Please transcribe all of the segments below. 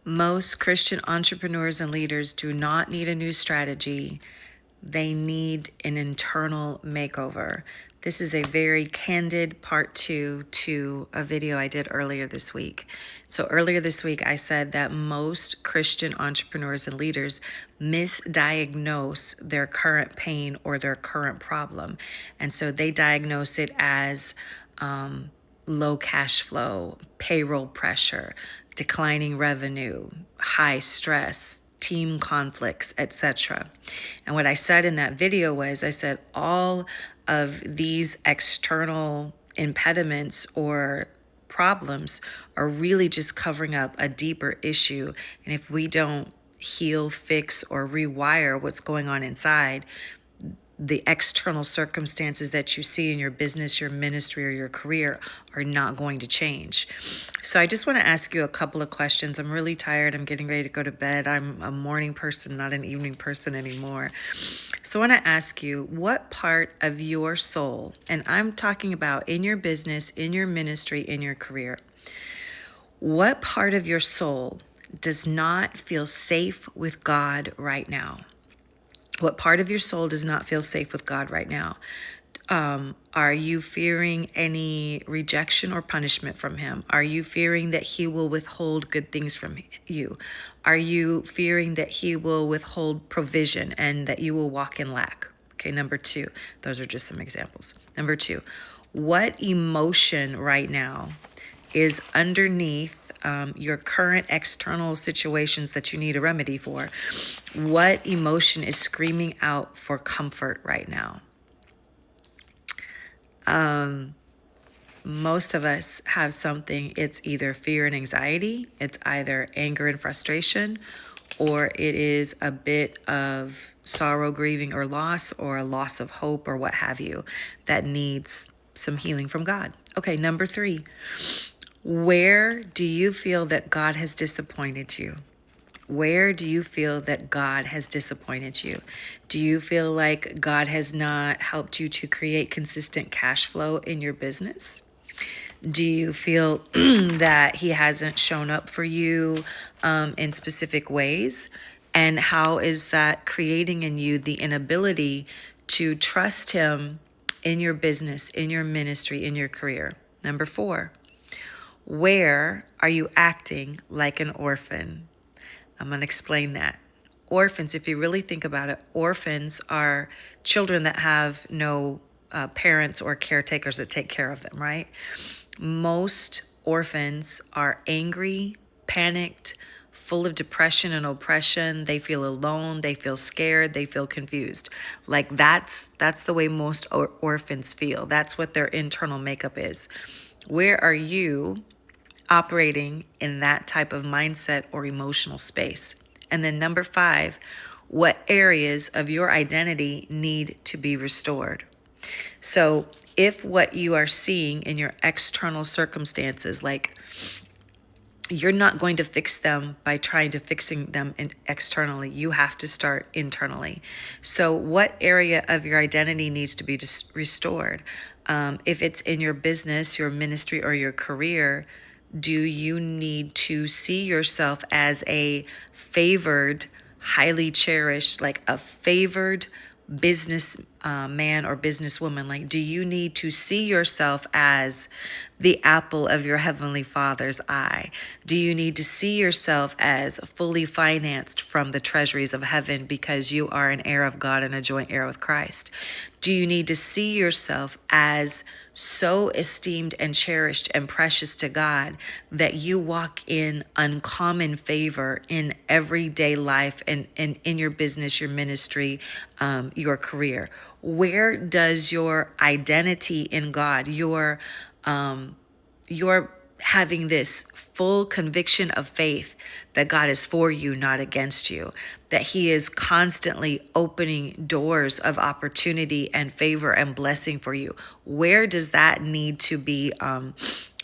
Most Christian entrepreneurs and leaders do not need a new strategy. They need an internal makeover. This is a very candid part 2 to a video I did earlier this week. So earlier this week, I said that most Christian entrepreneurs and leaders misdiagnose their current pain or their current problem. And so they diagnose it as low cash flow, payroll pressure, declining revenue, high stress, team conflicts, etc. And what I said in that video was, I said all of these external impediments or problems are really just covering up a deeper issue. And if we don't heal, fix, or rewire what's going on inside, the external circumstances that you see in your business, your ministry, or your career are not going to change. So I just want to ask you a couple of questions. I'm really tired. I'm getting ready to go to bed. I'm a morning person, not an evening person anymore. So I want to ask you, what part of your soul, and I'm talking about in your business, in your ministry, in your career, what part of your soul does not feel safe with God right now? What part of your soul does not feel safe with God right now? Are you fearing any rejection or punishment from him? Are you fearing that he will withhold good things from you? Are you fearing that he will withhold provision and that you will walk in lack? Okay, number 2, those are just some examples. Number 2, what emotion right now is underneath your current external situations that you need a remedy for? What emotion is screaming out for comfort right now? Most of us have something. It's either fear and anxiety, it's either anger and frustration, or it is a bit of sorrow, grieving, or loss, or a loss of hope, or what have you, that needs some healing from God. Okay, number 3. Where do you feel that God has disappointed you? Where do you feel that God has disappointed you? Do you feel like God has not helped you to create consistent cash flow in your business? Do you feel that he hasn't shown up for you in specific ways? And how is that creating in you the inability to trust him in your business, in your ministry, in your career? Number 4, where are you acting like an orphan? I'm going to explain that. Orphans, if you really think about it, orphans are children that have no parents or caretakers that take care of them, right? Most orphans are angry, panicked, full of depression and oppression. They feel alone, they feel scared, they feel confused. Like that's the way most orphans feel. That's what their internal makeup is. Where are you operating in that type of mindset or emotional space? And then number 5, what areas of your identity need to be restored? So if what you are seeing in your external circumstances, like you're not going to fix them by trying to fixing them externally. You have to start internally. So what area of your identity needs to be restored? If it's in your business, your ministry, or your career, do you need to see yourself as a favored, highly cherished, like a favored business man or businesswoman? Like, do you need to see yourself as the apple of your heavenly Father's eye? Do you need to see yourself as fully financed from the treasuries of heaven because you are an heir of God and a joint heir with Christ? Do you need to see yourself as so esteemed and cherished and precious to God that you walk in uncommon favor in everyday life and in your business, your ministry, your career? Where does your identity in God, your having this full conviction of faith that God is for you, not against you, that he is constantly opening doors of opportunity and favor and blessing for you? Where does that need to be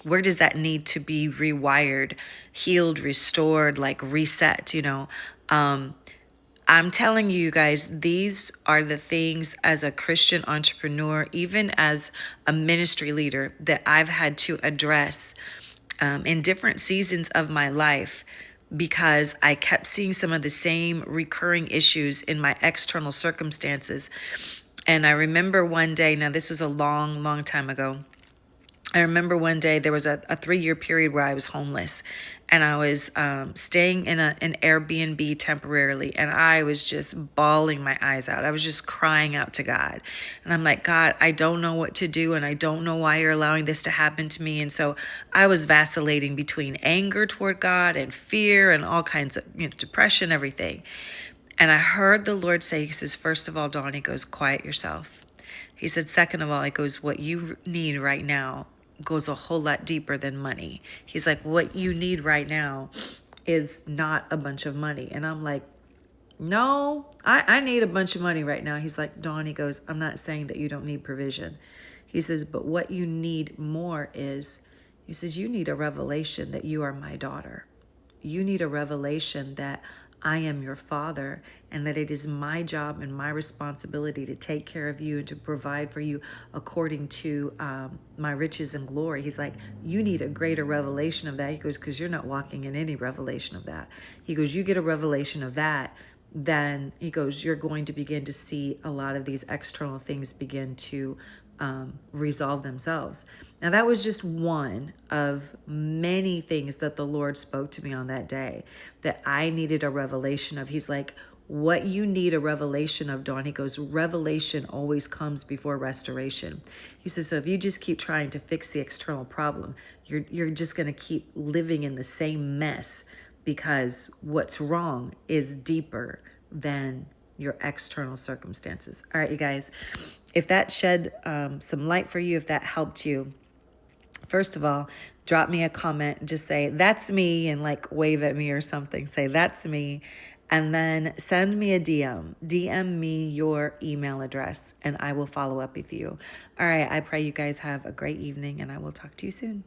rewired, healed, restored, like reset, I'm telling you guys, these are the things as a Christian entrepreneur, even as a ministry leader, that I've had to address in different seasons of my life, because I kept seeing some of the same recurring issues in my external circumstances. And I remember one day, now this was a long, long time ago. I remember one day there was a 3-year period where I was homeless, and I was staying in an Airbnb temporarily, and I was just bawling my eyes out. I was just crying out to God. And I'm like, God, I don't know what to do, and I don't know why you're allowing this to happen to me. And so I was vacillating between anger toward God and fear and all kinds of, depression, everything. And I heard the Lord say, he says, first of all, Dawn, he goes, quiet yourself. He said, second of all, it goes, what you need right now goes a whole lot deeper than money. He's like, what you need right now is not a bunch of money. And I'm like, no, I need a bunch of money right now. He's like, Dawn, he goes, I'm not saying that you don't need provision. He says, but what you need more is, he says, you need a revelation that you are my daughter. You need a revelation that I am your father and that it is my job and my responsibility to take care of you and to provide for you according to my riches and glory. He's like, you need a greater revelation of that. He goes, because you're not walking in any revelation of that. He goes, you get a revelation of that, then he goes, you're going to begin to see a lot of these external things begin to resolve themselves. Now, that was just one of many things that the Lord spoke to me on that day that I needed a revelation of. He's like, what you need a revelation of, Dawn, he goes, revelation always comes before restoration. He says, so if you just keep trying to fix the external problem, you're just going to keep living in the same mess, because what's wrong is deeper than your external circumstances. All right, you guys, if that shed some light for you, if that helped you, first of all, drop me a comment and just say, that's me, and like wave at me or something. Say, that's me. And then send me a DM. DM me your email address and I will follow up with you. All right. I pray you guys have a great evening, and I will talk to you soon.